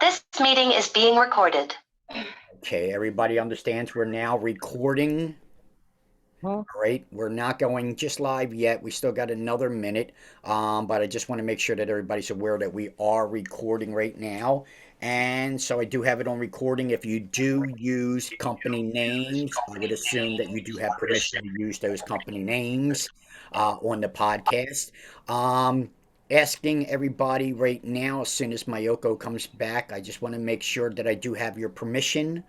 This meeting is being recorded. Okay, everybody understands we're now recording. All right, we're not going just live yet. We still got another minute, but I just want to make sure that everybody's aware that we are recording right now. And so I do have it on recording. If you do use company names, I would assume that you do have permission to use those company names on the podcast. Um, Asking everybody right now, as soon as Mayoko comes back, I just want to make sure that I do have your permission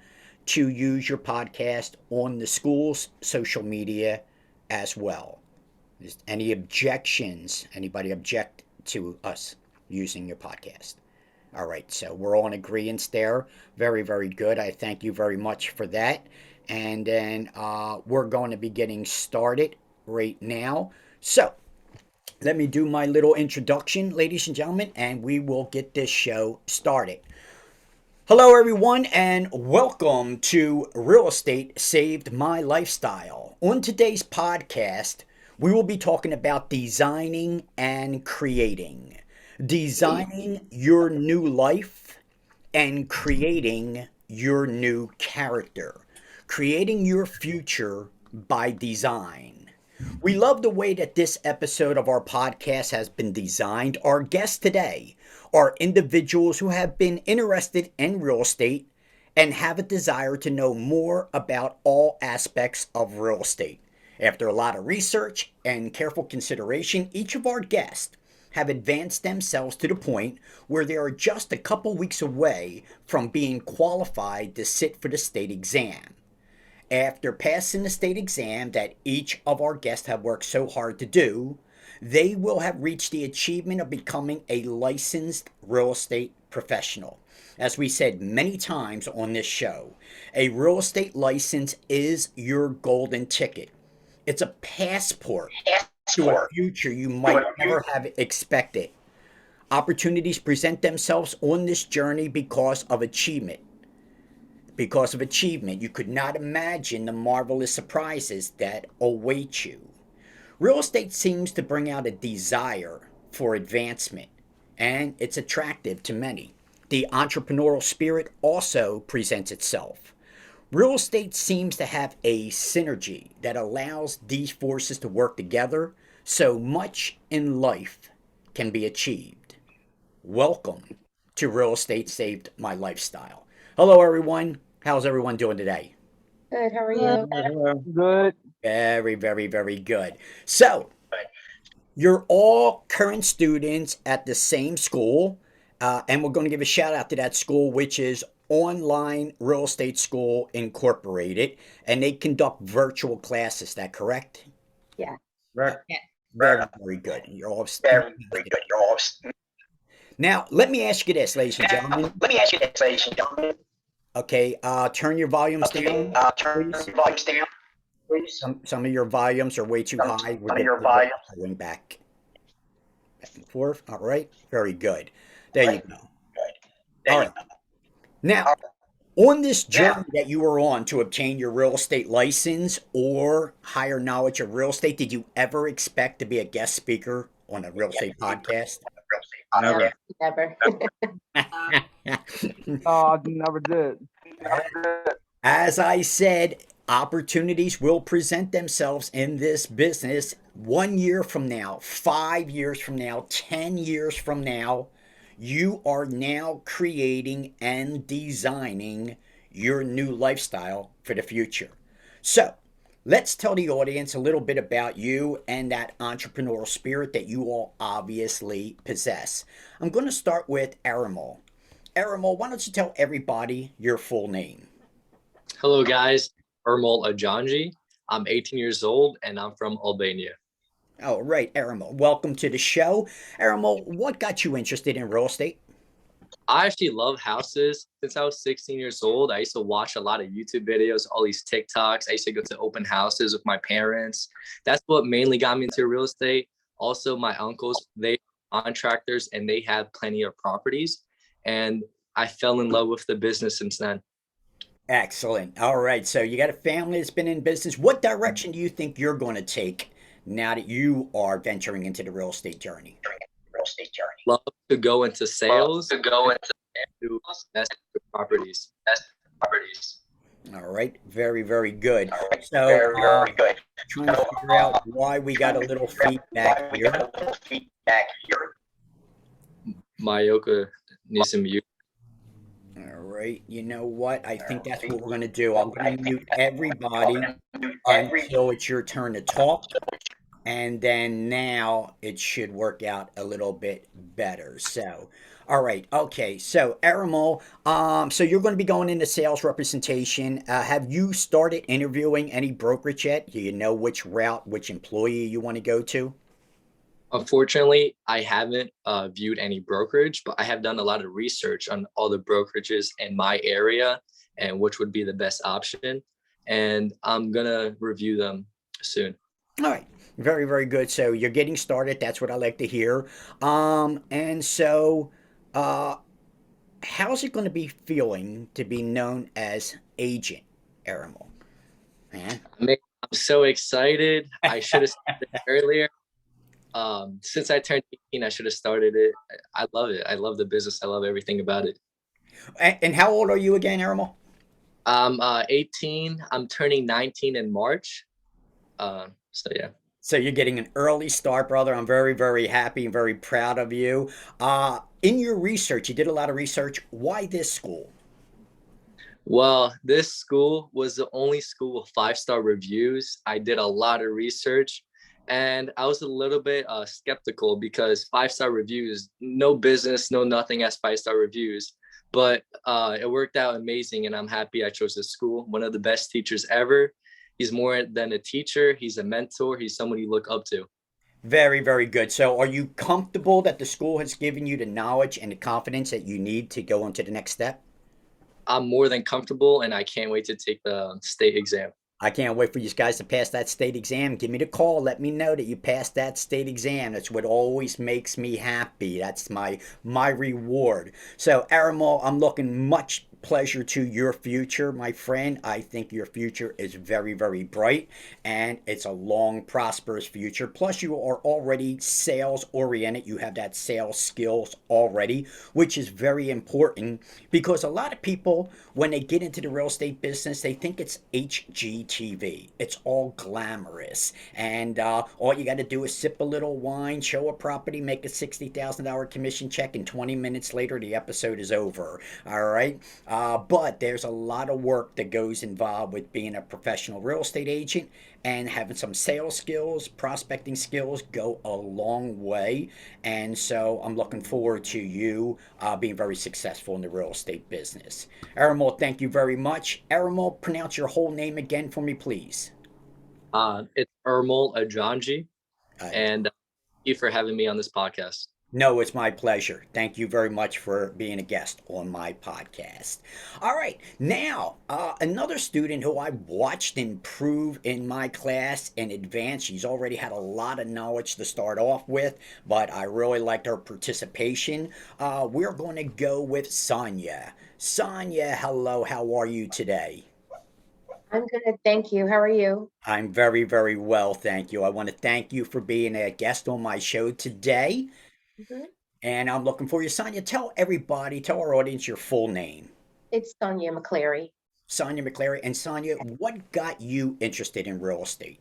to use your podcast on the school's social media as well. Is any objections? Anybody object to us using your podcast? All right, so we're all in agreement there. Very, very good. I thank you very much for that. And then we're going to be getting started right now. So let me do my little introduction, ladies and gentlemen, and we will get this show started. Hello, everyone, and welcome to Real Estate Saved My Lifestyle. On today's podcast, we will be talking about designing and creating. Designing your new life and creating your new character. Creating your future by design. We love the way that this episode of our podcast has been designed. Our guests today are individuals who have been interested in real estate and have a desire to know more about all aspects of real estate. After a lot of research and careful consideration, each of our guests have advanced themselves to the point where they are just a couple weeks away from being qualified to sit for the state exam. After passing the state exam that each of our guests have worked so hard to do, they will have reached the achievement of becoming a licensed real estate professional. As we said many times on this show, a real estate license is your golden ticket. It's a passport to a future you might never have expected. Opportunities present themselves on this journey because of achievement. Because of achievement, you could not imagine the marvelous surprises that await you. Real estate seems to bring out a desire for advancement, and it's attractive to many. The entrepreneurial spirit also presents itself. Real estate seems to have a synergy that allows these forces to work together so much in life can be achieved. Welcome to Real Estate Saved My Lifestyle. Hello, everyone. How's everyone doing today? Good, how are you? Good. Very, very, very good. So, you're all current students at the same school, and we're going to give a shout out to that school, which is Online Real Estate School Incorporated, and they conduct virtual classes. Is that correct? Yeah. Right. Very, very good. You're all very, very good. You're all. Now, let me ask you this, ladies and gentlemen. Okay, turn your volumes down, please. Some of your volumes are way too high. We're getting going back and forth. All right, very good. There you go. All right. Now, on this journey that you were on to obtain your real estate license or higher knowledge of real estate, did you ever expect to be a guest speaker on a real estate podcast? Never. Never. Oh, I never did. As I said, opportunities will present themselves in this business 1 year from now, 5 years from now, 10 years from now. You are now creating and designing your new lifestyle for the future. So, let's tell the audience a little bit about you and that entrepreneurial spirit that you all obviously possess. I'm going to start with Aramal. Aramal, why don't you tell everybody your full name? Hello, guys. Ermal Ajanji. I'm 18 years old and I'm from Albania. Oh, right, Aramal. Welcome to the show. Aramal, what got you interested in real estate? I actually love houses. Since I was 16 years old, I used to watch a lot of YouTube videos, all these TikToks. I used to go to open houses with my parents. That's what mainly got me into real estate. Also, my uncles, they are contractors and they have plenty of properties. And I fell in love with the business since then. Excellent. All right, so you got a family that's been in business. What direction do you think you're going to take now that you are venturing into the real estate journey? Love to go into sales. do best properties. All right, very, very good. So, trying to figure out why we got a little feedback here. Mayoka needs some mute. All right, you know what? I think that's what we're going to do. I'm going to mute everybody until it's your turn to talk. And then now it should work out a little bit better. So, all right, okay. So, Aramol, so you're going to be going into sales representation. Have you started interviewing any brokerage yet? Do you know which route, which employee you want to go to? Unfortunately, I haven't viewed any brokerage, but I have done a lot of research on all the brokerages in my area and which would be the best option. And I'm gonna review them soon. All right. Very, very good. So you're getting started. That's what I like to hear. And so, uh, how's it going to be feeling to be known as Agent Aramol? Man. I'm so excited. I should have started earlier. Since I turned 18, I should have started it. I love it. I love the business. I love everything about it. And how old are you again, Aramol? I'm 18. I'm turning 19 in March. So yeah. So you're getting an early start, brother. I'm very, very happy and very proud of you. In your research, you did a lot of research. Why this school? Well, this school was the only school with 5-star reviews. I did a lot of research and I was a little bit skeptical because 5-star reviews, no business, no nothing has 5-star reviews. But it worked out amazing and I'm happy I chose this school. One of the best teachers ever. He's more than a teacher. He's a mentor. He's someone you look up to. Very, very good. So are you comfortable that the school has given you the knowledge and the confidence that you need to go on to the next step? I'm more than comfortable and I can't wait to take the state exam. I can't wait for you guys to pass that state exam. Give me the call. Let me know that you passed that state exam. That's what always makes me happy. That's my reward. So, Aramol, I'm looking much pleasure to your future, my friend. I think your future is very, very bright and it's a long, prosperous future. Plus, you are already sales oriented. You have that sales skills already, which is very important because a lot of people, when they get into the real estate business, they think it's HGTV. It's all glamorous. And all you got to do is sip a little wine, show a property, make a $60,000 commission check, and 20 minutes later, the episode is over. All right. But there's a lot of work that goes involved with being a professional real estate agent and having some sales skills, prospecting skills go a long way. And so I'm looking forward to you being very successful in the real estate business. Aramol, thank you very much. Aramol, pronounce your whole name again for me, please. It's Ermol Ajanji, Uh, and thank you for having me on this podcast. No, it's my pleasure. Thank you very much for being a guest on my podcast. All right, now another student who I watched improve in my class in advance. She's already had a lot of knowledge to start off with, but I really liked her participation. We're going to go with Sonia. Sonia, hello, how are you today? I'm good, thank you. How are you? I'm very, very well, thank you. I want to thank you for being a guest on my show today. Mhm. And I'm looking for you. Sonia, tell everybody, tell our audience your full name. It's Sonia McCleary. Sonia McClary. And Sonia, what got you interested in real estate?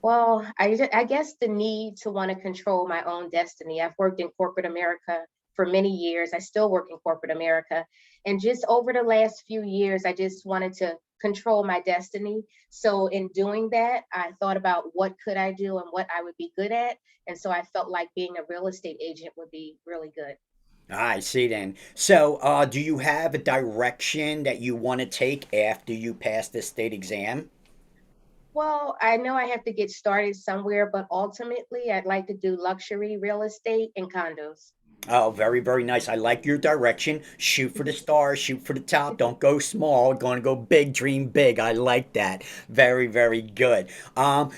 Well, I guess the need to want to control my own destiny. I've worked in corporate America for many years. I still work in corporate America. And just over the last few years, I just wanted to control my destiny. So in doing that, I thought about what could I do and what I would be good at. And so I felt like being a real estate agent would be really good. I see then. So, do you have a direction that you want to take after you pass the state exam? Well, I know I have to get started somewhere, but ultimately I'd like to do luxury real estate and condos. Oh, very, very nice. I like your direction. Shoot for the stars, shoot for the top. Don't go small. Going to go big, dream big. I like that. Very, very good.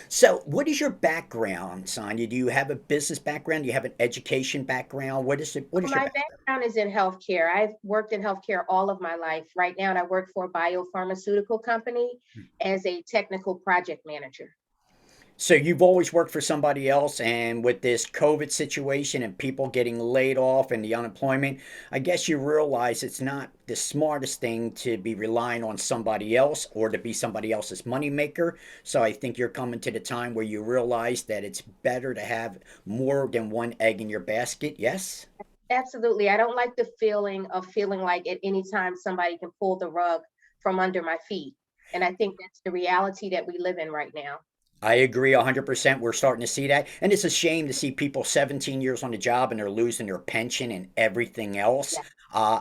So what is your background, Sonia? Do you have a business background? Do you have an education background? What is it? What is your My background? background is in healthcare. I've worked in healthcare all of my life. Right now, I work for a biopharmaceutical company as a technical project manager. So you've always worked for somebody else, and with this COVID situation and people getting laid off and the unemployment, I guess you realize it's not the smartest thing to be relying on somebody else or to be somebody else's moneymaker. So I think you're coming to the time where you realize that it's better to have more than one egg in your basket. Yes? Absolutely. I don't like the feeling of feeling like at any time somebody can pull the rug from under my feet. And I think that's the reality that we live in right now. I agree 100%. We're starting to see that. And it's a shame to see people 17 years on the job and they're losing their pension and everything else. Yeah.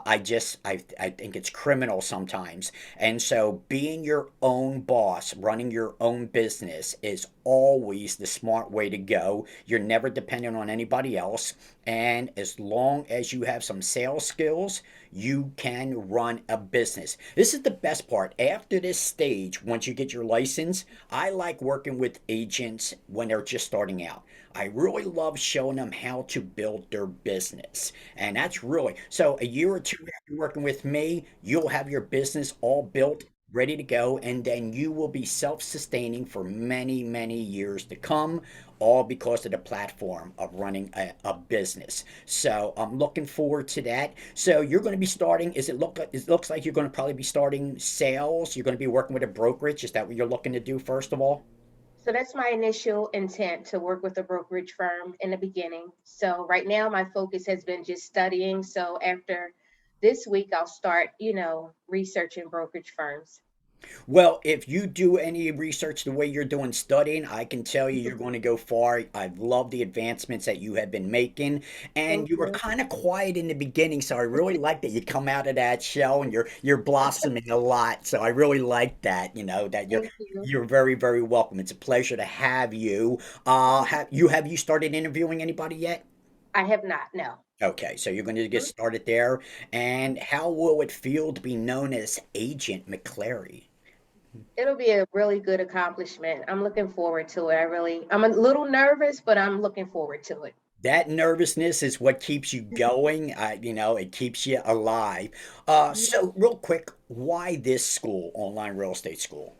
I think it's criminal sometimes. And so being your own boss, running your own business is always the smart way to go. You're never dependent on anybody else. And as long as you have some sales skills, you can run a business. This is the best part. After this stage, once you get your license, I like working with agents when they're just starting out. I really love showing them how to build their business. And that's really so a year or two after working with me, you'll have your business all built, ready to go, and then you will be self sustaining for many, many years to come, all because of the platform of running a business. So I'm looking forward to that. So you're going to be starting, it looks like you're going to probably be starting sales. You're going to be working with a brokerage. Is that what you're looking to do first of all? So that's my initial intent to work with a brokerage firm in the beginning. So right now my focus has been just studying. So after this week, I'll start, researching brokerage firms. Well, if you do any research the way you're doing studying, I can tell you you're going to go far. I love the advancements that you have been making, and Thank you were you. kind of quiet in the beginning, so I really like that you come out of that shell and you're blossoming a lot. So I really like that, that you're Thank you. you're very, very welcome. It's a pleasure to have you. Have you started interviewing anybody yet? I have not, no. Okay, so you're going to get Mhm. started there. And how will it feel to be known as Agent McClary? It'll be a really good accomplishment. I'm looking forward to it. I'm a little nervous, but I'm looking forward to it. That nervousness is what keeps you going. It keeps you alive. So real quick, why this school, online real estate school?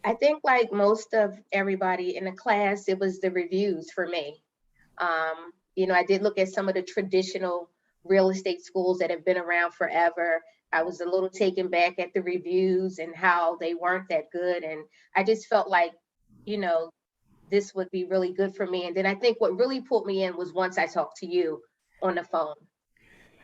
I think like most of everybody in the class, it was the reviews for me. I did look at some of the traditional real estate schools that have been around forever. I was a little taken back at the reviews and how they weren't that good. And I just felt like, you know, this would be really good for me. And then I think what really pulled me in was once I talked to you on the phone.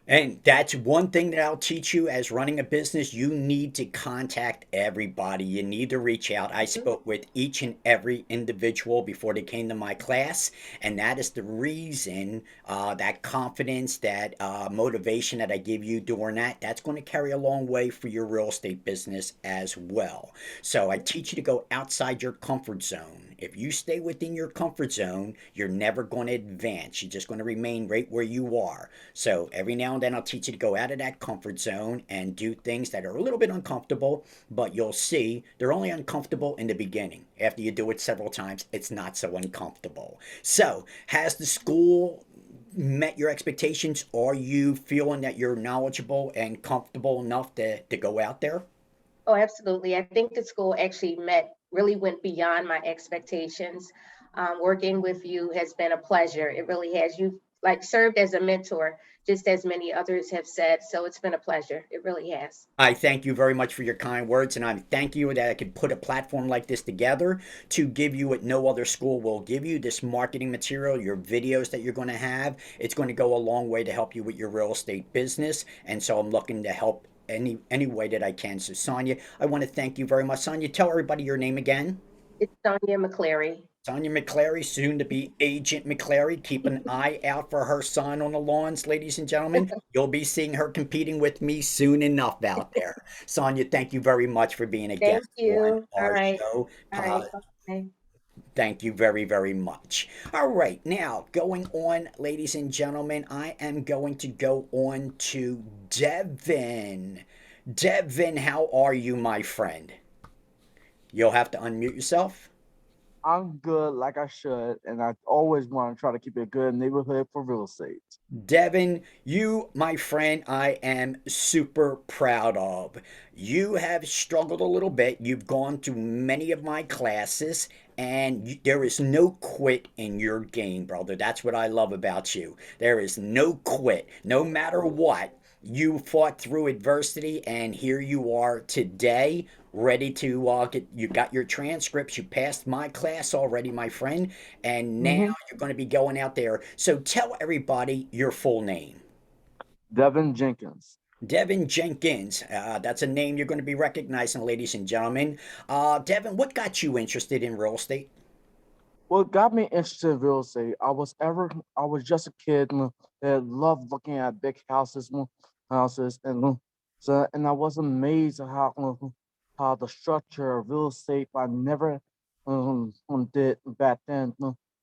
And that's one thing that I'll teach you as running a business. You need to contact everybody. You need to reach out. I Mhm. spoke with each and every individual before they came to my class. And that is the reason that confidence, that motivation that I give you during that, that's going to carry a long way for your real estate business as well. So I teach you to go outside your comfort zone. If you stay within your comfort zone, you're never going to advance. You're just going to remain right where you are. So every now and then I'll teach you to go out of that comfort zone and do things that are a little bit uncomfortable, but you'll see they're only uncomfortable in the beginning. After you do it several times, it's not so uncomfortable. So, has the school met your expectations? Are you feeling that you're knowledgeable and comfortable enough to go out there? Oh, absolutely. I think the school actually really went beyond my expectations. Working with you has been a pleasure. It really has. You've like served as a mentor, just as many others have said. So it's been a pleasure. It really has. I thank you very much for your kind words, and I thank you that I could put a platform like this together to give you what no other school will give you, this marketing material, your videos that you're going to have. It's going to go a long way to help you with your real estate business, and so I'm looking to help any way that I can. So, Sonia, I want to thank you very much. Sonia, tell everybody your name again. It's Sonia McClary. Sonia McClary, soon to be Agent McClary. Keep an eye out for her sign on the lawns, ladies and gentlemen. You'll be seeing her competing with me soon enough out there. Sonia, thank you very much for being a Thank guest on you. All our right. show. All right. Bye. Thank you very, very much. All right, now going on, ladies and gentlemen, I am going to go on to Devin. Devin, how are you, my friend? You'll have to unmute yourself. I'm good like I should, and I always want to try to keep a good neighborhood for real estate. Devin, you, my friend, I am super proud of. You have struggled a little bit. You've gone to many of my classes, and there is no quit in your game, brother. That's what I love about you. There is no quit. No matter what, you fought through adversity, and here you are today, ready to get. You got your transcripts. You passed my class already, my friend, and now Mm-hmm. you're going to be going out there. So tell everybody your full name. Devin Jenkins. Devin Jenkins. That's a name you're going to be recognizing, ladies and gentlemen. Devin, what got you interested in real estate? What got me interested in real estate, I was just a kid that loved looking at big houses, and and I was amazed at how the structure of real estate, I never did back then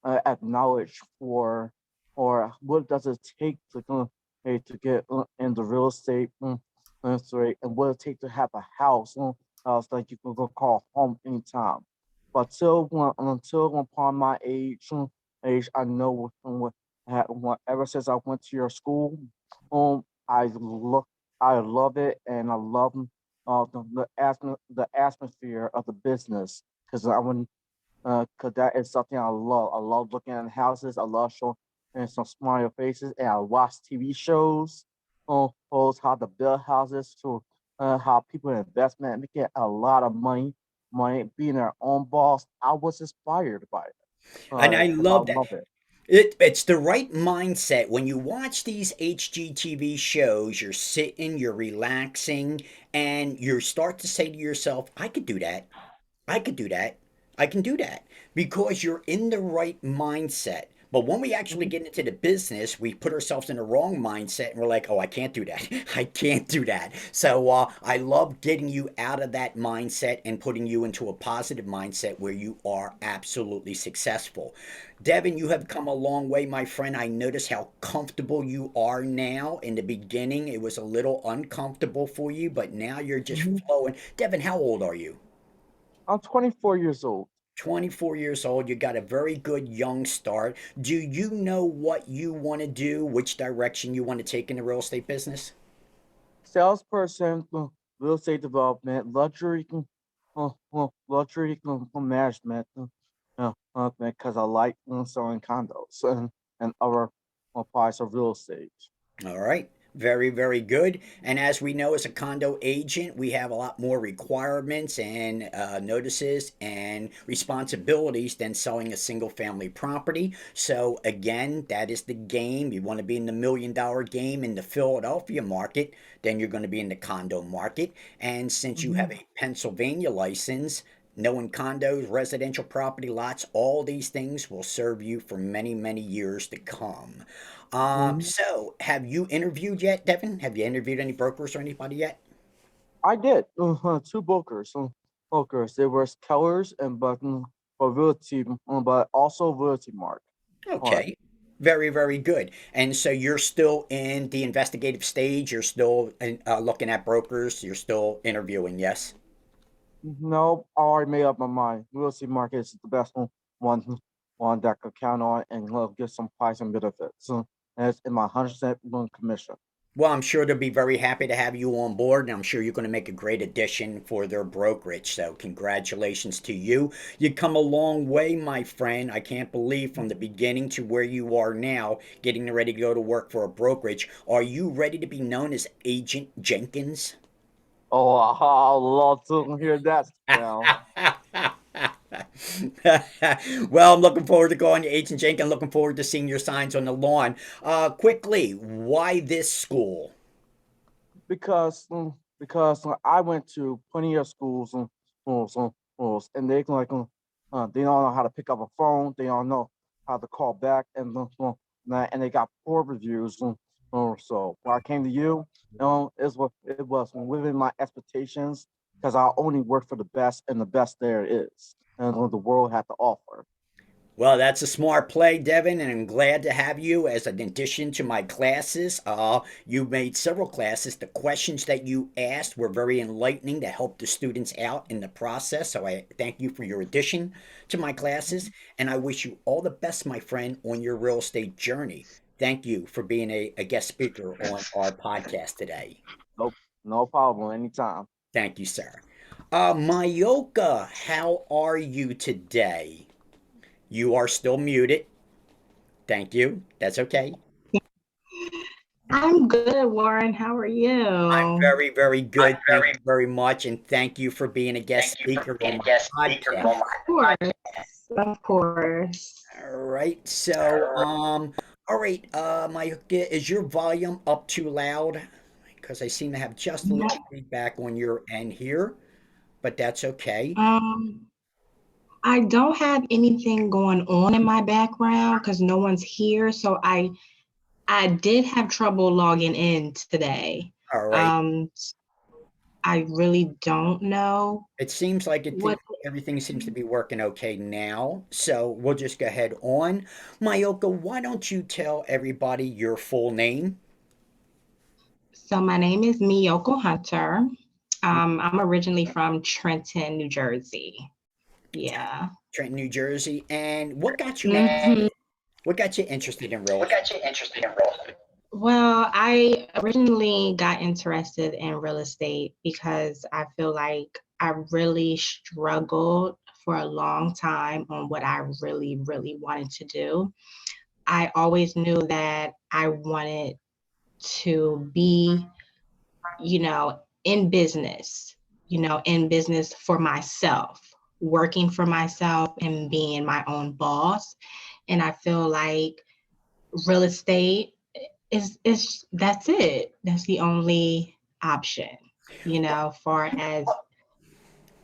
acknowledge for or what does it take to get into real estate, sorry, and what it take to have a house that you can go call home anytime. But until upon my age, I know ever since I went to your school, I look, I love it, and I love the atmosphere of the business because cause that is something I love. I love looking at houses. I love showing and some smile faces, and I watch TV shows on how to build houses to how people in investment making a lot of money, being their own boss. I was inspired by it, And I and I love that. love it. It's the right mindset. When you watch these HGTV shows, you're sitting, you're relaxing, and you start to say to yourself, I could do that. I could do that. I can do that because you're in the right mindset. But when we actually Mhm. get into the business, we put ourselves in the wrong mindset and we're like, oh, I can't do that. I can't do that. So I love getting you out of that mindset and putting you into a positive mindset where you are absolutely successful. Devin, you have come a long way, my friend. I notice how comfortable you are now. In the beginning, it was a little uncomfortable for you, but now you're just Mhm. flowing. Devin, how old are you? I'm 24 years old. 24 years old. You got a very good young start. Do you know what you want to do, which direction you want to take in the real estate business? Salesperson, real estate development, luxury management, because I like selling condos and other parts of real estate. All right. Very, very good. And as we know, as a condo agent, we have a lot more requirements and notices and responsibilities than selling a single family property. So, again, that is the game. You want to be in the $1 million game in the Philadelphia market, then you're going to be in the condo market. And since you have Mhm. a Pennsylvania license, knowing condos, residential property lots, all these things will serve you for many, many years to come. Mhm. So have you interviewed yet, Devin? Have you interviewed any brokers or anybody yet? I did two brokers. There was Kellers and Button for realty, but also realty mark. Okay. Very, very good. And so you're still in the investigative stage. You're still looking at brokers. You're still interviewing, yes? No, I already made up my mind. Realty market is the best one, one that I could count on and get some price and benefits. And it's in my 100% commission. Well, I'm sure they'll be very happy to have you on board, and I'm sure you're going to make a great addition for their brokerage. So, congratulations to you. You come a long way, my friend. I can't believe from the beginning to where you are now, getting ready to go to work for a brokerage. Are you ready to be known as Agent Jenkins? Oh, I love to hear that now. Well, I'm looking forward to going to Agent Jenkins. Looking forward to seeing your signs on the lawn. Quickly, why this school? Because I went to plenty of schools and they don't know how to pick up a phone. They don't know how to call back, and they got poor reviews. So when I came to you, it was within my expectations because I only work for the best, and the best there is, and what the world had to offer. Well, that's a smart play, Devin, and I'm glad to have you as an addition to my classes. You made several classes. The questions that you asked were very enlightening to help the students out in the process. So I thank you for your addition to my classes, and I wish you all the best, my friend, on your real estate journey. Thank you for being a guest speaker on our podcast today. Nope, no problem. Anytime. Thank you, sir. Mayoka, how are you today? You are still muted. Thank you. That's okay. I'm good, Warren. How are I'm you? very, very good. Thank you very much. And thank you for being a guest speaker on my podcast. Of course. Of course. All right. So, all right, Mayoka, is your volume up too loud? Because I seem to have just a little feedback on your end here, but that's okay. Um, I don't have anything going on in my background because no one's here. So I did have trouble logging in today. All right. Um, I really don't know It seems like what. everything seems to be working okay now. So we'll just go ahead on. Mayoka, why don't you tell everybody your full name? So my name is Miyoko Hunter. I'm originally from Trenton, New Jersey. Yeah. Trenton, New Jersey. And what got you Mhm. what got you interested in real estate? Well, I originally got interested in real estate because I feel like I really struggled for a long time on what I really, really wanted to do. I always knew that I wanted to be, in business, in business for myself, working for myself and being my own boss. And I feel like real estate is that's it. That's the only option, far as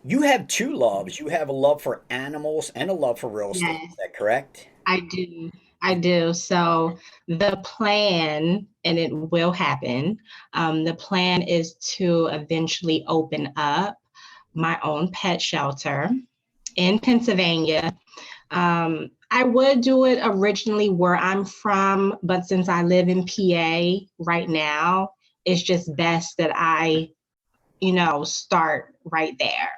You have two loves. You have a love for animals and a love for real estate. yes, Is that correct? I do. I do. So the plan, and it will happen, the plan is to eventually open up my own pet shelter in Pennsylvania. I would do it originally where I'm from, but since I live in PA right now, it's just best that I, start right there.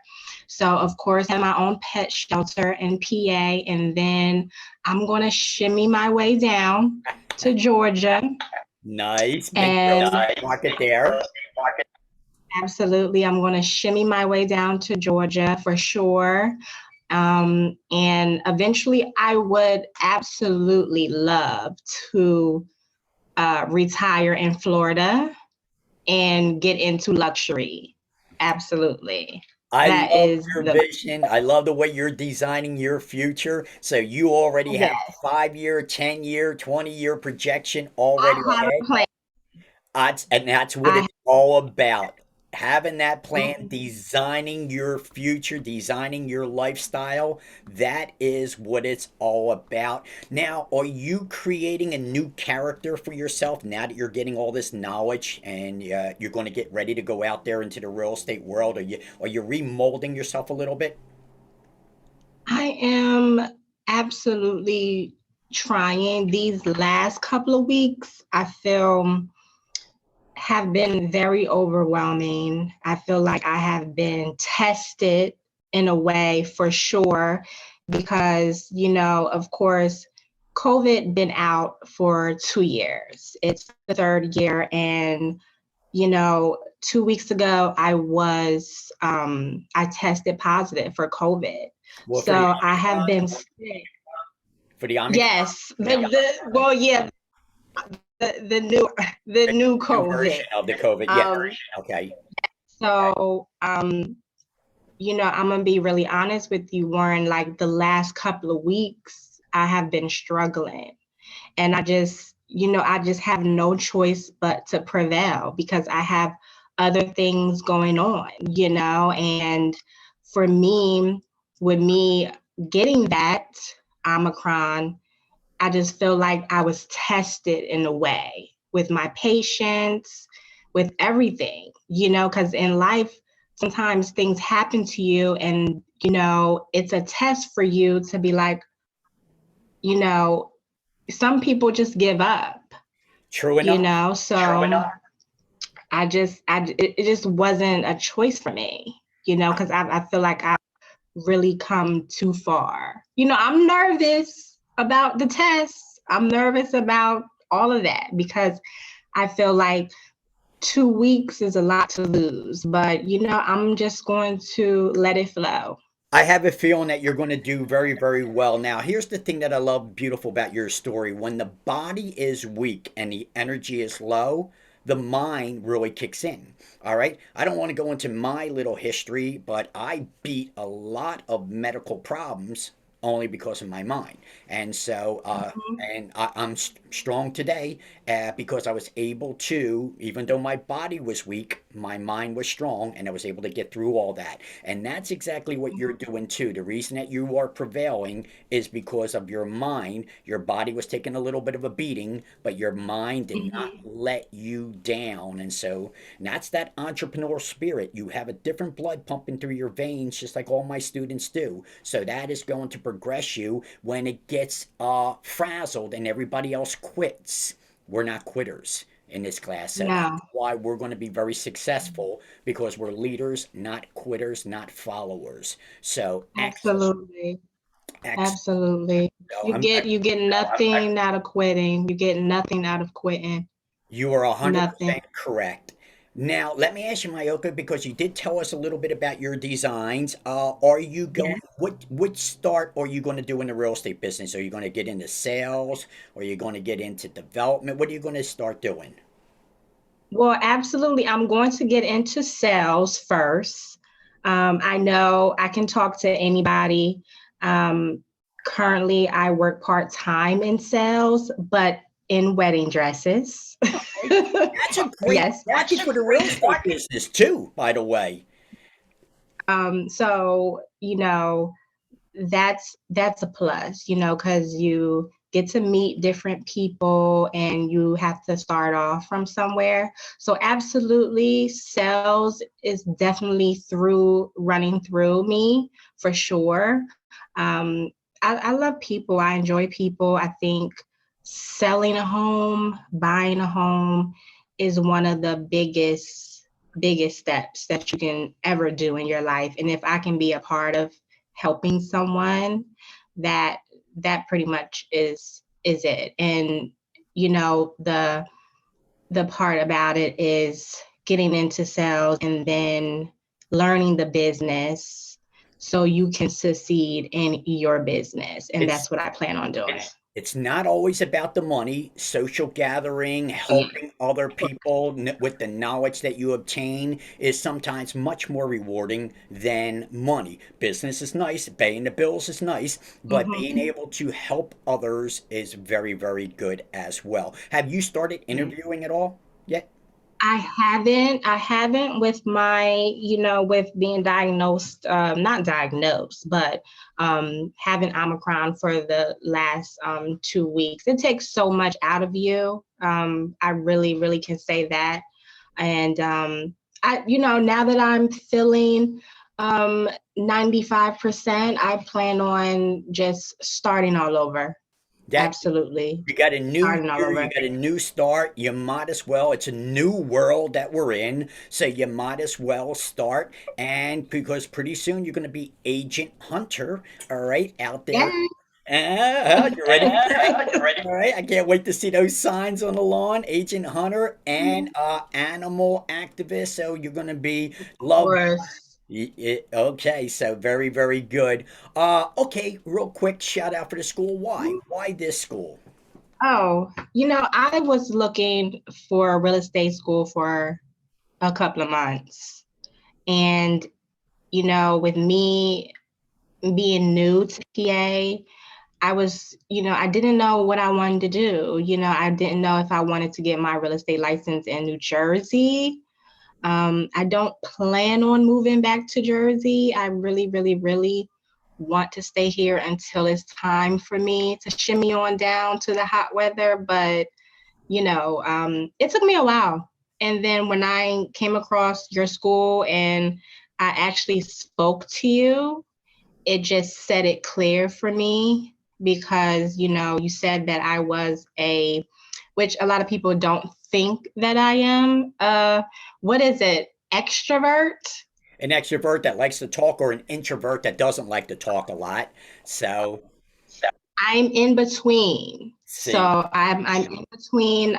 So, of course, I have my own pet shelter in PA, and then I'm going to shimmy my way down to Georgia. Nice. Big real And estate market there. absolutely, I'm going to shimmy my way down to Georgia for sure. And eventually, I would absolutely love to retire in Florida and get into luxury. Absolutely. I That love is your the vision. I love the way you're designing your future. So you already have yes. a 5 year, 10 year, 20 year projection I already have ahead. a plan. And that's what I it's all about. Having that plan, Mhm. designing your future, designing your lifestyle, that is what it's all about. Now, are you creating a new character for yourself now that you're getting all this knowledge and you're going to get ready to go out there into the real estate world? Are you remolding yourself a little bit? I am absolutely trying. These last couple of weeks, I feel have been very overwhelming. I feel like I have been tested in a way for sure because, of course, COVID been out for 2 years. It's the third year. And, 2 weeks ago, I tested positive for COVID. Well, for the So I have Omicron, been sick. for the Omicron, Yes. Well, yeah, the new new COVID. version of the COVID. Yeah. Um, Okay. So, I'm gonna be really honest with you, Warren. Like the last couple of weeks, I have been struggling, and I just have no choice but to prevail because I have other things going on, and for me, with me getting that Omicron, I just feel like I was tested in a way with my patience, with everything, because in life, sometimes things happen to you and, it's a test for you to be like, you know, some people just give up, True enough. so it just wasn't a choice for me, because I feel like I really come too far. I'm nervous about the tests. I'm nervous about all of that because I feel like 2 weeks is a lot to lose, but I'm just going to let it flow. I have a feeling that you're going to do very, very well. Now, here's the thing that I love beautiful about your story. When the body is weak and the energy is low, the mind really kicks in. All right. I don't want to go into my little history, but I beat a lot of medical problems only because of my mind. And so, Mhm. and I'm strong today because I was able to, even though my body was weak, my mind was strong, and I was able to get through all that. And that's exactly what you're doing too. The reason that you are prevailing is because of your mind. Your body was taking a little bit of a beating, but your mind did not Mhm. let you down. And that's that entrepreneurial spirit. You have a different blood pumping through your veins, just like all my students do. So that is going to progress you when it gets frazzled and everybody else quits. We're not quitters in this class. So that's No, why we're going to be very successful because we're leaders, not quitters, not followers. So excellent, absolutely. excellent. Absolutely. So You get nothing out of quitting. You get nothing out of quitting. you are Nothing. 100% correct. Now, let me ask you, Mayoka, because you did tell us a little bit about your designs. Are you going, Yes. which start are you going to do in the real estate business? Are you going to get into sales? Or are you going to get into development? What are you going to start doing? Well, absolutely. I'm going to get into sales first. I know I can talk to anybody. Um, Currently, I work part-time in sales, but in wedding dresses. That's a great Yes. market for the real estate business too, by the way. So, that's a plus, because you get to meet different people and you have to start off from somewhere. So absolutely, sales is definitely through running through me for sure. Um, I love people. I enjoy people. I think selling a home, buying a home is one of the biggest steps that you can ever do in your life. And if I can be a part of helping someone, that that pretty much is it. And the part about it is getting into sales and then learning the business so you can succeed in your business. And It's that's what I plan on doing. it's not always about the money. Social gathering, helping other people with the knowledge that you obtain is sometimes much more rewarding than money. Business is nice, paying the bills is nice, but being Mhm. able to help others is very, very good as well. Have you started interviewing at all yet? I haven't with with being diagnosed, not diagnosed, but having Omicron for the last 2 weeks. It takes so much out of you. I really, really can say that. And now that I'm feeling 95%, I plan on just starting all over. That Absolutely. You got a new Starting all year, you over. got a new start. You might as well, it's a new world that we're in. So you might as well start. And because pretty soon you're going to be Agent Hunter, all right, out there. Yeah. You ready for that? All right, I can't wait to see those signs on the lawn. Agent Hunter and animal activist. So you're going to be love. Course. Okay, so very, very good. Okay, real quick shout out for the school. Why? Why this school? Oh, I was looking for a real estate school for a couple of months. And, with me being new to PA, I didn't know what I wanted to do. I didn't know if I wanted to get my real estate license in New Jersey. I don't plan on moving back to Jersey. I really, really, really want to stay here until it's time for me to shimmy on down to the hot weather. But, it took me a while. And then when I came across your school and I actually spoke to you, it just set it clear for me because, you said that I was which a lot of people don't think that I am. What is it? Extrovert? An extrovert that likes to talk or an introvert that doesn't like to talk a lot. So, I'm in between. see, So I'm in between.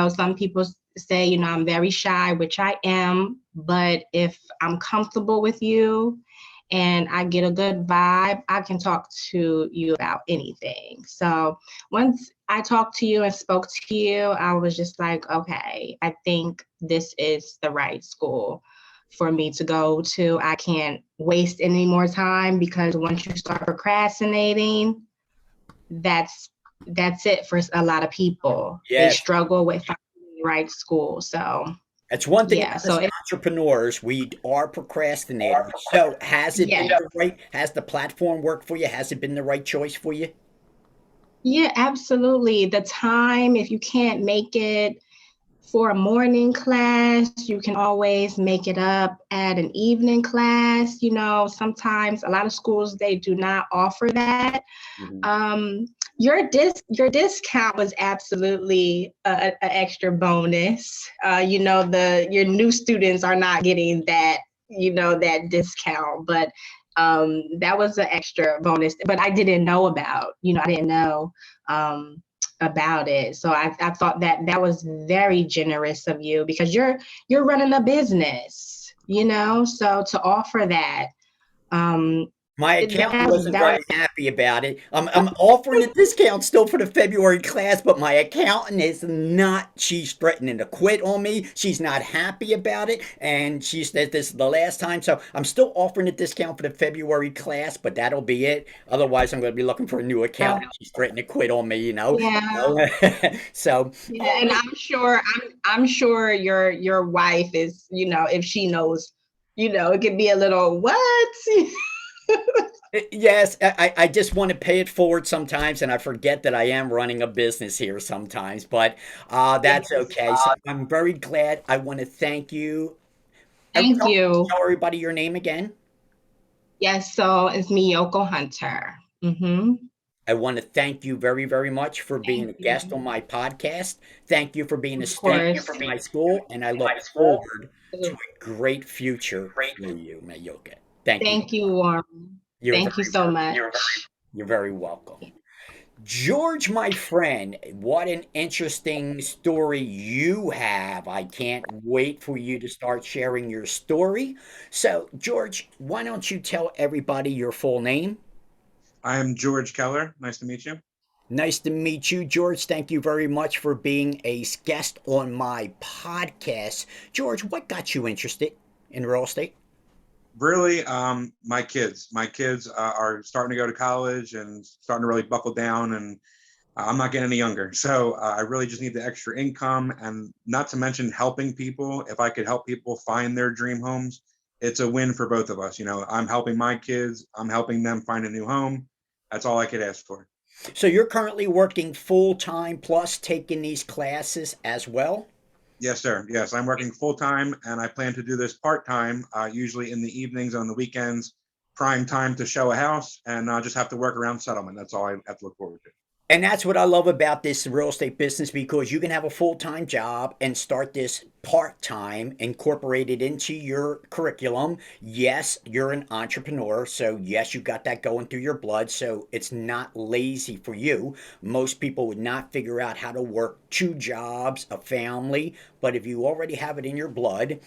Some people say, you know, I'm very shy, which I am, but if I'm comfortable with you and I get a good vibe, I can talk to you about anything. So once I talked to you and spoke to you, I was just like, okay, I think this is the right school for me to go to. I can't waste any more time, because once you start procrastinating, that's it for a lot of people. They Yes. struggle with finding the right school. So That's one thing yeah, about so us entrepreneurs. We are procrastinators. So has it been yeah. has the platform worked for you? Has it been the right choice for you? Yeah, absolutely. The time, if you can't make it for a morning class, you can always make it up at an evening class. You know, sometimes a lot of schools, they do not offer that. Mhm. Your discount was absolutely a extra bonus. You know, your new students are not getting that, you know, that discount, but that was an extra bonus. But I didn't know about, you know, I didn't know about it. So I thought that was very generous of you, because you're running a business, you know, so to offer that. Um, My that accountant was wasn't that very happy about it. I'm offering a discount still for the February class, but my accountant is not. She's threatening to quit on me. She's not happy about it, and she said this is the last time. So I'm still offering a discount for the February class, but that'll be it. Otherwise, I'm going to be looking for a new accountant. She's threatening to quit on me, you know. yeah. So, Yeah, and I'm sure your wife is, you know, if she knows, you know, it could be a little what? yes, I just want to pay it forward sometimes, and I forget that I am running a business here sometimes, but that's Yes. okay. So I'm very glad. I want to thank you. Thank you. Tell everybody your name again. Yes, so it's Miyoko Hunter. Mm-hmm. I want to thank you very, very much for being Thank a guest you. on my podcast. Thank you for being a Of student course. in my school, and I look forward to a great future for you, Mayoka. Thank you. Thank you, Warren. You're Thank you very, so much. you're very welcome. George, my friend, what an interesting story you have. I can't wait for you to start sharing your story. So, George, why don't you tell everybody your full name? I'm George Keller. Nice to meet you. Nice to meet you, George. Thank you very much for being a guest on my podcast. George, what got you interested in real estate? Really, my kids. My kids are starting to go to college and starting to really buckle down, and I'm not getting any younger. So I really just need the extra income, and not to mention helping people. If I could help people find their dream homes, it's a win for both of us. You know, I'm helping my kids. I'm helping them find a new home. That's all I could ask for. So, you're currently working full time plus taking these classes as well? Yes, sir. Yes, I'm working full time, and I plan to do this part time, usually in the evenings, on the weekends, prime time to show a house, and just have to work around settlement. That's all I have to look forward to. And that's what I love about this real estate business, because you can have a full time job and start this part time, incorporated into your curriculum. Yes, you're an entrepreneur. So, yes, you got that going through your blood. So, it's not lazy for you. Most people would not figure out how to work two jobs, a family. But if you already have it in your blood,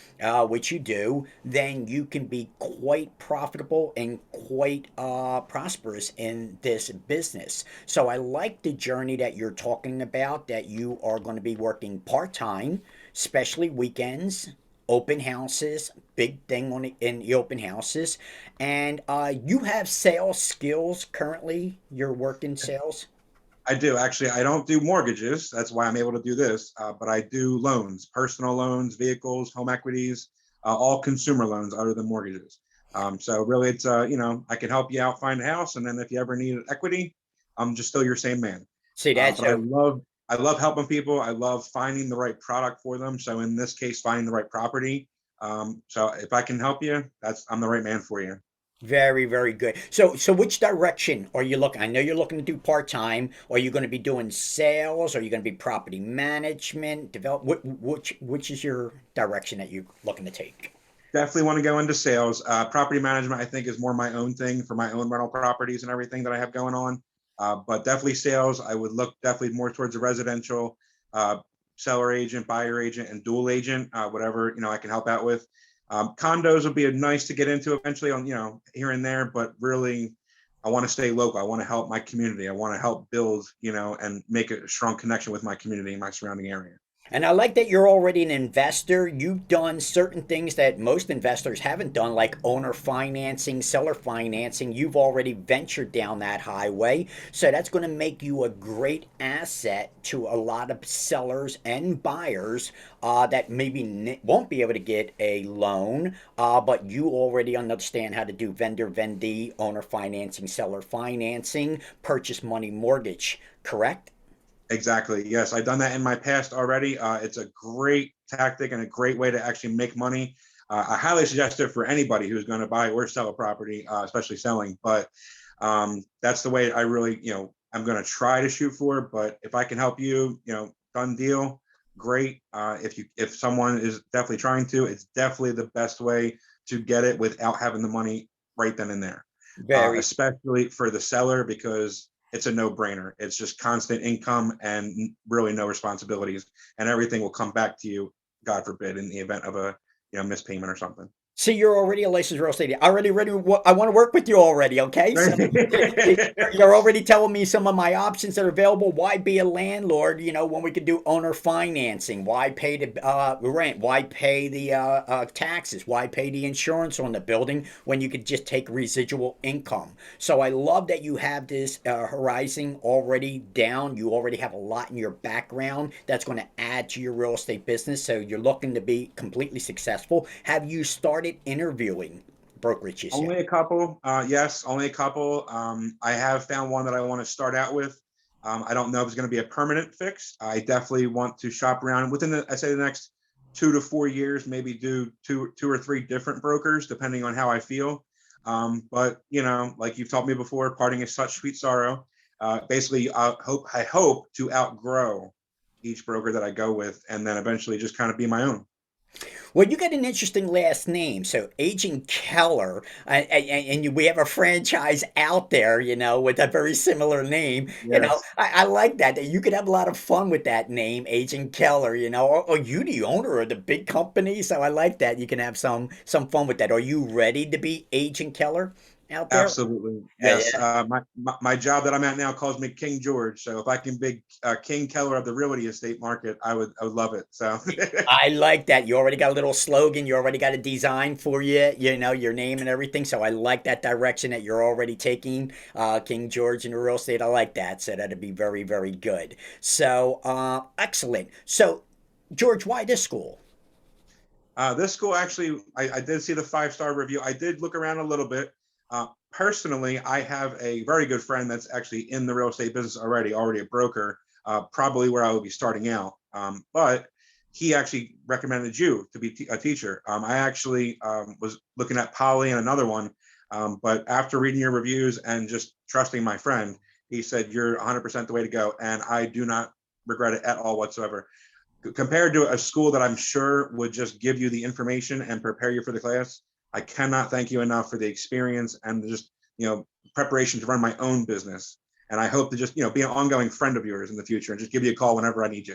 which you do, then you can be quite profitable and quite prosperous in this business. So I like the journey that you're talking about, that you are going to be working part time, especially weekends, open houses, big thing in the open houses. And you have sales skills currently. You're working sales. I do actually. I don't do mortgages. That's why I'm able to do this. But I do loans, personal loans, vehicles, home equities, all consumer loans other than mortgages. So really, it's you know, I can help you out find a house, and then if you ever need equity, I'm just still your same man. See, that's But I love helping people. I love finding the right product for them. So in this case, finding the right property. So if I can help you, I'm the right man for you. very, very good. So which direction are you looking? I know you're looking to do part time. Are you going to be doing sales? Are you going to be property management, develop? Which is your direction that you're looking to take? Definitely want to go into sales. Property management, I think, is more my own thing for my own rental properties and everything that I have going on. But definitely sales. I would look definitely more towards the residential, seller agent, buyer agent, and dual agent, whatever, I can help out with. Condos would be nice to get into eventually on, here and there, but really I want to stay local. I want to help my community. I want to help build, and make a strong connection with my community and my surrounding area. And I like that you're already an investor. You've done certain things that most investors haven't done, like owner financing, seller financing. You've already ventured down that highway. So that's going to make you a great asset to a lot of sellers and buyers that maybe won't be able to get a loan, but you already understand how to do vendor vendee, owner financing, seller financing, purchase money mortgage, correct? Exactly. Yes, I've done that in my past already. It's a great tactic and a great way to actually make money. I highly suggest it for anybody who's going to buy or sell a property, especially selling. But that's the way I really, I'm going to try to shoot for. But if I can help you, done deal, great. If someone is definitely trying to, it's definitely the best way to get it without having the money right then and there. Very. Especially for the seller, because it's a no-brainer. It's just constant income and really no responsibilities, and everything will come back to you, God forbid, in the event of a mispayment or something. See, you're already a licensed real estate. Already ready. I want to work with you already. Okay, so you're already telling me some of my options that are available. Why be a landlord? When we could do owner financing. Why pay the rent? Why pay the taxes? Why pay the insurance on the building when you could just take residual income? So I love that you have this horizon already down. You already have a lot in your background that's going to add to your real estate business. So you're looking to be completely successful. Have you started interviewing brokerages yet? Only a couple. Yes, only a couple. I have found one that I want to start out with. I don't know if it's going to be a permanent fix. I definitely want to shop around within the next 2 to 4 years, maybe do two or three different brokers, depending on how I feel. But like you've taught me before, parting is such sweet sorrow. Basically, I hope to outgrow each broker that I go with, and then eventually just kind of be my own. Well, you got an interesting last name. So, Agent Keller, and we have a franchise out there, with a very similar name. Yes. I like that. You could have a lot of fun with that name, Agent Keller, or you the owner of the big company. So I like that. You can have some fun with that. Are you ready to be Agent Keller out there? Absolutely. Yeah. Yes. My job that I'm at now calls me King George. So if I can be King Keller of the realty estate market, I would love it. So I like that. You already got a little slogan. You already got a design for your name and everything. So I like that direction that you're already taking, King George in the real estate. I like that. So that'd be very, very good. So excellent. So George, why this school? this school, actually, I did see the 5-star review. I did look around a little bit. Personally, I have a very good friend that's actually in the real estate business already a broker, probably where I will be starting out. But he actually recommended you to be a teacher. I actually was looking at Poly and another one, but after reading your reviews and just trusting my friend, he said you're 100% the way to go, and I do not regret it at all whatsoever. Compared to a school that I'm sure would just give you the information and prepare you for the class, I cannot thank you enough for the experience and just, preparation to run my own business. And I hope to just, be an ongoing friend of yours in the future and just give you a call whenever I need you.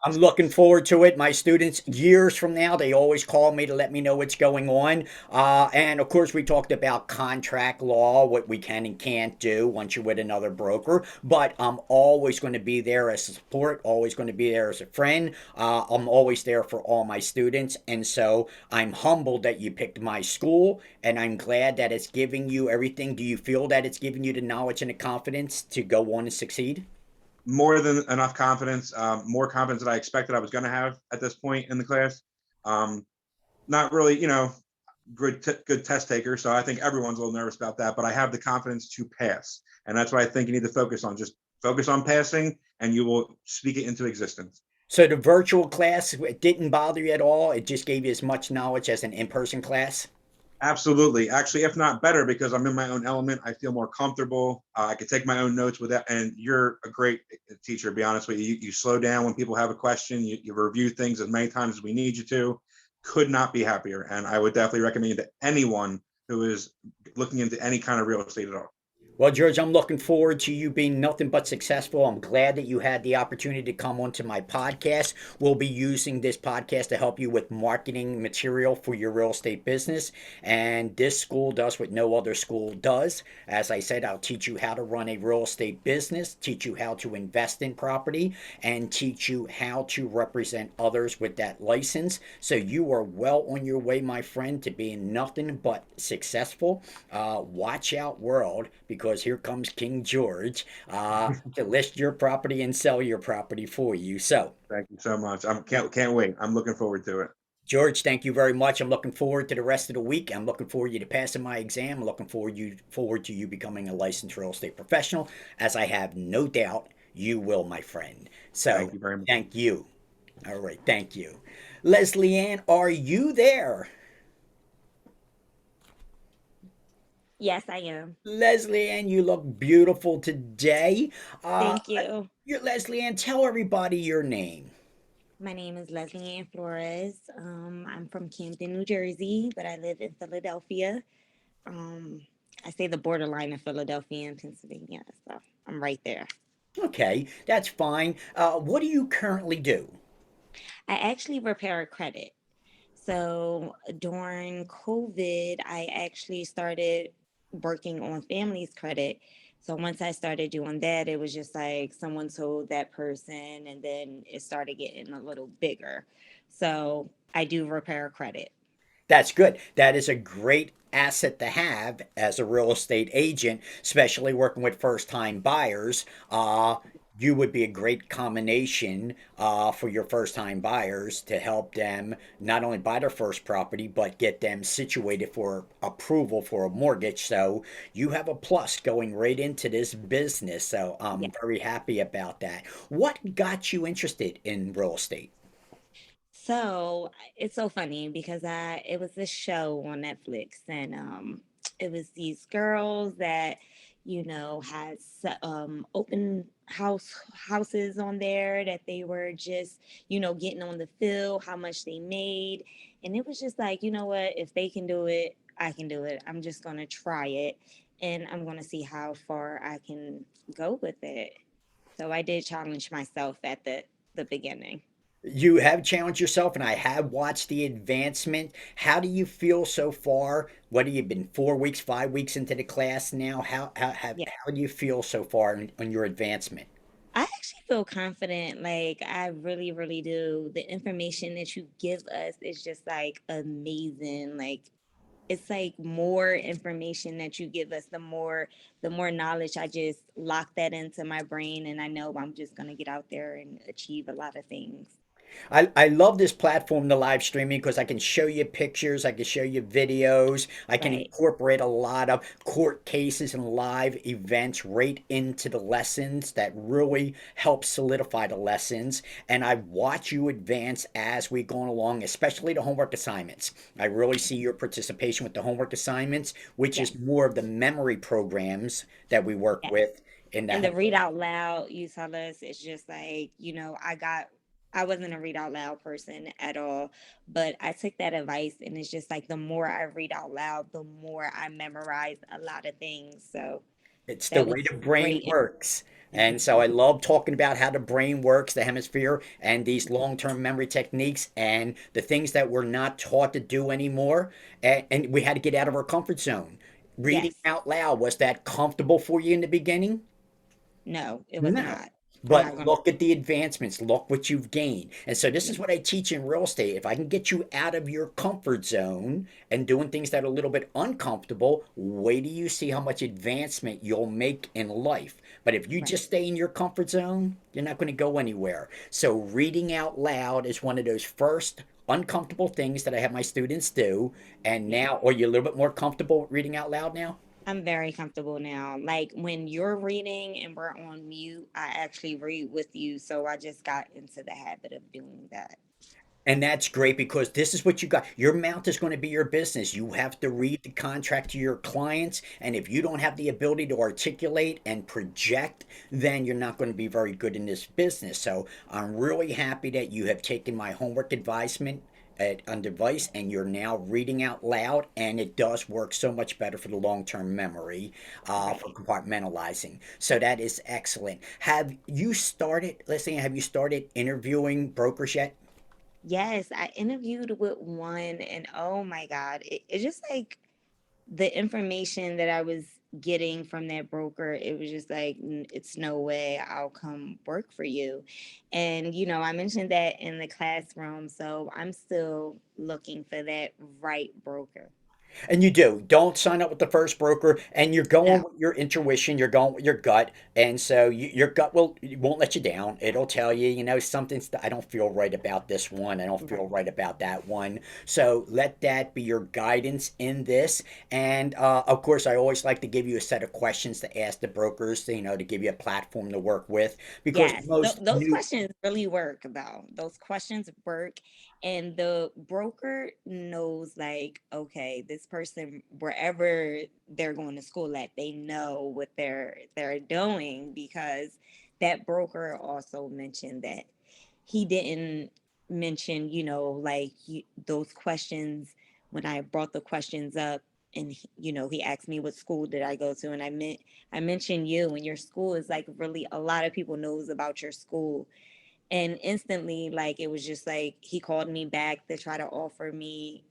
I'm looking forward to it. My students, years from now, they always call me to let me know what's going on. And of course, we talked about contract law, what we can and can't do once you're with another broker. But I'm always going to be there as a support, always going to be there as a friend. I'm always there for all my students. And so I'm humbled that you picked my school, and I'm glad that it's giving you everything. Do you feel that it's giving you the knowledge and the confidence to go on and succeed? More than enough confidence, more confidence than I expected I was going to have at this point in the class. Not really, good test taker. So I think everyone's a little nervous about that, but I have the confidence to pass. And that's what I think you need to focus on. Just focus on passing and you will speak it into existence. So the virtual class, it didn't bother you at all? It just gave you as much knowledge as an in-person class? Absolutely. Actually, if not better, because I'm in my own element, I feel more comfortable. I can take my own notes with that. And you're a great teacher, to be honest with you. You slow down when people have a question. You review things as many times as we need you to. Could not be happier. And I would definitely recommend it to anyone who is looking into any kind of real estate at all. Well, George, I'm looking forward to you being nothing but successful. I'm glad that you had the opportunity to come onto my podcast. We'll be using this podcast to help you with marketing material for your real estate business. And this school does what no other school does. As I said, I'll teach you how to run a real estate business, teach you how to invest in property, and teach you how to represent others with that license. So you are well on your way, my friend, to being nothing but successful. Watch out, world, because here comes King George to list your property and sell your property for you. So, Thank you so much. Can't wait. I'm looking forward to it. George, thank you very much. I'm looking forward to the rest of the week. I'm looking forward to you passing my exam. I'm looking forward to you becoming a licensed real estate professional, as I have no doubt you will, my friend. So, Thank you very much. thank you. All right, thank you. Leslie Ann, are you there? Yes, I am. Leslie Ann, you look beautiful today. Thank you. You're Leslie Ann. Tell everybody your name. My name is Leslie Ann Flores. I'm from Camden, New Jersey, but I live in Philadelphia. Um, I say the borderline of Philadelphia and Pennsylvania, so I'm right there. Okay, that's fine. What do you currently do? I actually repair a credit. So during COVID, I actually started working on families' credit. So once I started doing that, it was just like someone told that person, and then it started getting a little bigger. So I do repair credit. That's good. That is a great asset to have as a real estate agent, especially working with first time buyers. You would be a great combination for your first time buyers to help them not only buy their first property, but get them situated for approval for a mortgage. So you have a plus going right into this business. So I'm Yeah. very happy about that. What got you interested in real estate? So it's so funny because I it was this show on Netflix, and it was these girls that had open houses on there that they were just getting on the field, how much they made, and it was just like, you know what, if they can do it, I can do it. I'm just gonna try it, and I'm gonna see how far I can go with it. So I did challenge myself at the beginning. You have challenged yourself, and I have watched the advancement. How do you feel so far? What have you been 4 weeks, 5 weeks into the class now? Yeah. How do you feel so far on your advancement? I actually feel confident. Like, I really, really do. The information that you give us is just like amazing. Like, it's like more information that you give us, the more knowledge. I just lock that into my brain, and I know I'm just gonna get out there and achieve a lot of things. I love this platform, the live streaming, because I can show you pictures, I can show you videos, I can Right. incorporate a lot of court cases and live events right into the lessons that really help solidify the lessons. And I watch you advance as we go along, especially the homework assignments. I really see your participation with the homework assignments, which Yes. is more of the memory programs that we work Yes. with in And the the read out loud you tell us, it's just like, I wasn't a read out loud person at all, but I took that advice, and it's just like the more I read out loud, the more I memorize a lot of things. So It's the that way was the brain great. works. And so I love talking about how the brain works, the hemisphere, and these long term memory techniques and the things that we're not taught to do anymore. And we had to get out of our comfort zone. Reading Yes. out loud, was that comfortable for you in the beginning? No, it was No. not. I'm not But gonna. look at the advancements. Look what you've gained. And so this Yeah. is what I teach in real estate. If I can get you out of your comfort zone and doing things that are a little bit uncomfortable, wait till you see how much advancement you'll make in life. But if you Right. just stay in your comfort zone, you're not going to go anywhere. So reading out loud is one of those first uncomfortable things that I have my students do. And Yeah. now, are you a little bit more comfortable reading out loud now? I'm very comfortable now. Like, when you're reading and we're on mute, I actually read with you. So I just got into the habit of doing that. And that's great because this is what you got. Your mouth is going to be your business. You have to read the contract to your clients. And if you don't have the ability to articulate and project, then you're not going to be very good in this business. So I'm really happy that you have taken my homework advisement on device, and you're now reading out loud, and it does work so much better for the long-term memory, for Right. compartmentalizing. So that is excellent. Have you started, Leslie, have you started interviewing brokers yet? Yes, I interviewed with one, and oh my God, it's just like the information that I was getting from that broker, it was just like, It's no way I'll come work for you." And, I mentioned that in the classroom. So I'm still looking for that right broker. And you do. Don't sign up with the first broker, and you're going No, with your intuition. You're going with your gut, and so your gut won't let you down. It'll tell you, something's. I don't feel right about this one. I don't right. feel right about that one. So let that be your guidance in this. And of course, I always like to give you a set of questions to ask the brokers, to give you a platform to work with, because Yes, most those new. questions really work, though. Those questions work, and the broker knows, like, okay, this person, wherever they're going to school at, they know what they're doing, because that broker also mentioned that he didn't mention, like, those questions when I brought the questions up, and he asked me what school did I go to, and I mentioned you, and your school is like really a lot of people knows about your school. And instantly, like, it was just like he called me back to try to offer me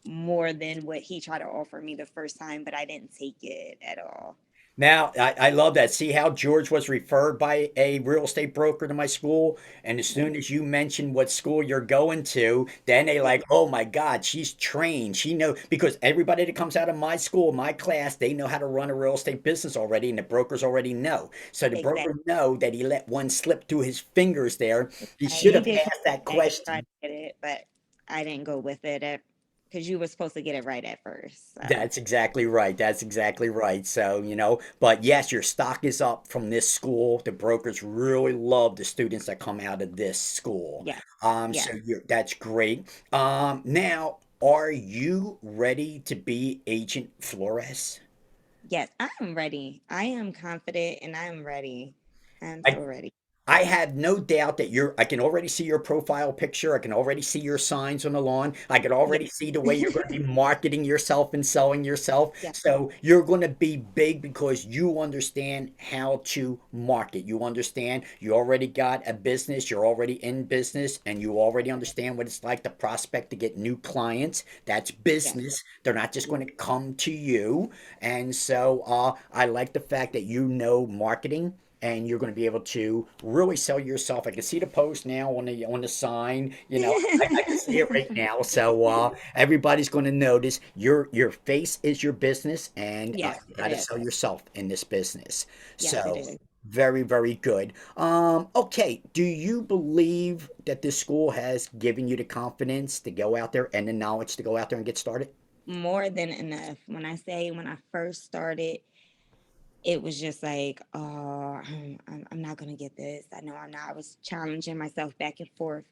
more than what he tried to offer me the first time, but I didn't take it at all. Now, I love that. See how George was referred by a real estate broker to my school? And as Yeah, soon as you mention what school you're going to, then they yeah, like, oh my God, she's trained. She know because everybody that comes out of my school, my class, they know how to run a real estate business already, and the brokers already know. So the exactly. broker know that he let one slip through his fingers there. He should He have did call asked that me back to try question. to get it, but I didn't go with it because you were supposed to get it right at first. So That's exactly right. That's exactly right. So, but yes, your stock is up from this school. The brokers really love the students that come out of this school. yeah, So yeah. that's great. Now, are you ready to be Agent Flores? Yes, I am ready. I am confident and I am ready. I'm I so ready. I have no doubt that I can already see your profile picture. I can already see your signs on the lawn. I can Yeah. already see the way you're going to be marketing yourself and selling yourself. Yeah. So you're going to be big because you understand how to market. You understand you already got a business, you're already in business, and you already understand what it's like to prospect to get new clients. That's Yeah. business. They're not just going to come to you. And so I like the fact that you know marketing, and you're going to be able to really sell yourself. I can see the post now on the sign. I can see it right now. So everybody's going to notice your face is your business, and Yes, you it got to is. sell yourself in this business. Yes, it So is. very very good. Okay, do you believe that this school has given you the confidence to go out there and the knowledge to go out there and get started? More than enough. When I first started, it was just like, oh, I'm not going to get this. I know I'm not. I was challenging myself back and forth.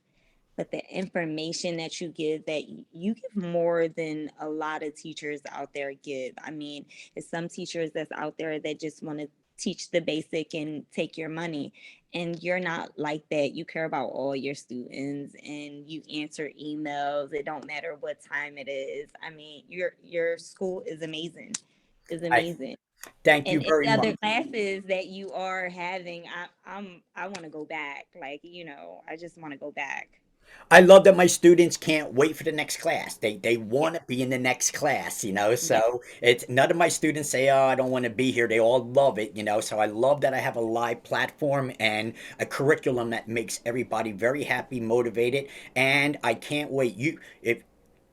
But the information that you give, that you give more than a lot of teachers out there give. I mean, it's some teachers that's out there that just want to teach the basic and take your money, and you're not like that. You care about all your students, and you answer emails. It don't matter what time it is. I mean, your school is I amazing. thank you And very any much. other classes that you are having, I want to go back. Like, I just want to go back. I love that my students can't wait for the next class. They Yeah, want to be in the next class. yeah, So it's none of my students say, "Oh, I don't want to be here." They all love it. So I love that I have a live platform and a curriculum that makes everybody very happy, motivated, and I can't wait. If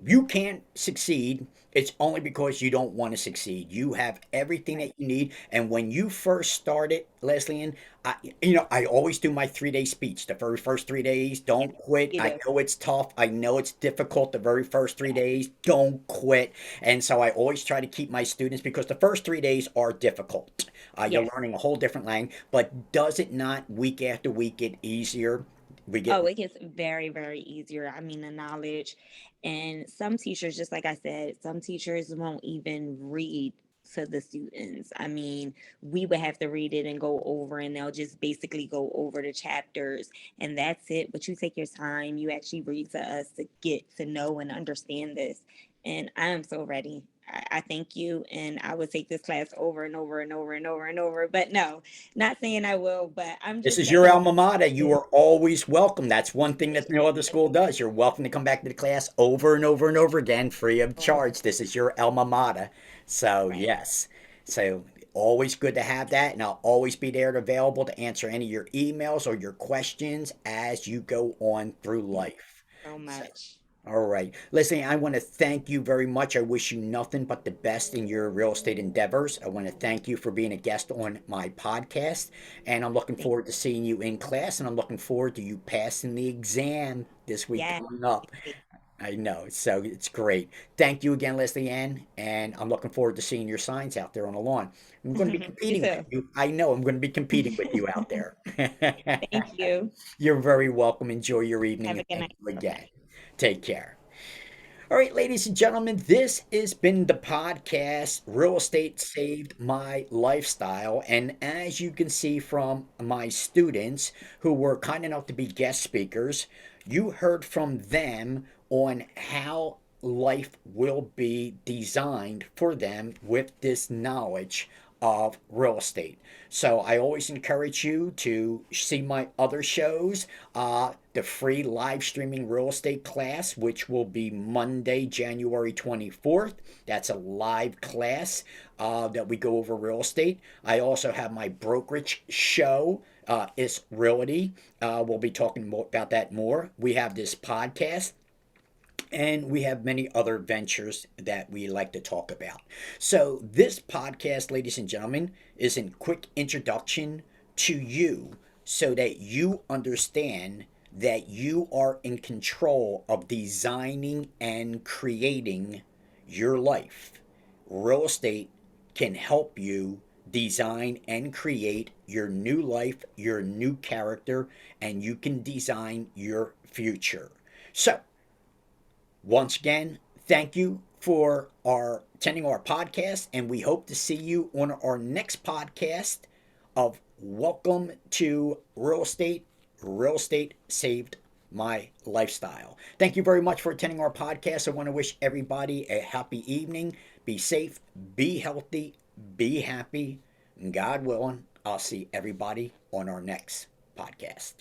you can't succeed, it's only because you don't want to succeed. You have everything right. that you need. And when you first started, Leslie, I always do my 3 day speech. The very first 3 days, Yeah, don't quit. you I do. know it's tough. I know it's difficult. The very first three Yeah, days, don't quit. And so I always try to keep my students, because the first 3 days are difficult. You're yes. learning a whole different language, but does it not week after week get easier? We get Oh, it gets very, very easier. I mean, the knowledge. And some teachers, just like I said, some teachers won't even read to the students. I mean, we would have to read it and go over, and they'll just basically go over the chapters, and that's it. But you take your time, you actually read to us to get to know and understand this. And I am so ready. I thank you, and I would take this class over and over and over and over and over. But no, not saying I will, but I'm This just is your so alma mater. You are always welcome. That's one thing that no other school does. You're welcome to come back to the class over and over and over again, free of charge. This is your alma mater. So, right. yes. So, always good to have that. And I'll always be there available to answer any of your emails or your questions as you go on through life. So So, much. all right. Listen, I want to thank you very much. I wish you nothing but the best in your real estate endeavors. I want to thank you for being a guest on my podcast. And I'm looking Thank forward to seeing you in class. And I'm looking forward to you passing the exam this week Yeah. coming up. I know. So it's great. Thank you again, Leslie Ann. And I'm looking forward to seeing your signs out there on the lawn. I'm going to be You competing with too. you. I know I'm going to be competing with you out there. Thank you. You're very welcome. Enjoy your evening. Have a And good thank night. you Bye again. bye. Take care. All right, ladies and gentlemen, this has been the podcast Real Estate Saved My Lifestyle. And as you can see from my students who were kind enough to be guest speakers, you heard from them on how life will be designed for them with this knowledge of real estate. So I always encourage you to see my other shows, the free live streaming real estate class, which will be Monday, January 24th. That's a live class that we go over real estate. I also have my brokerage show, Is Realty. We'll be talking more about that more. We have this podcast, and we have many other ventures that we like to talk about. So, this podcast, ladies and gentlemen, is a quick introduction to you so that you understand that you are in control of designing and creating your life. Real estate can help you design and create your new life, your new character, and you can design your future. So, once again, thank you for attending our podcast, and we hope to see you on our next podcast of Welcome to Real Estate. Real Estate Saved My Lifestyle. Thank you very much for attending our podcast. I want to wish everybody a happy evening. Be safe, be healthy, be happy. God willing, I'll see everybody on our next podcast.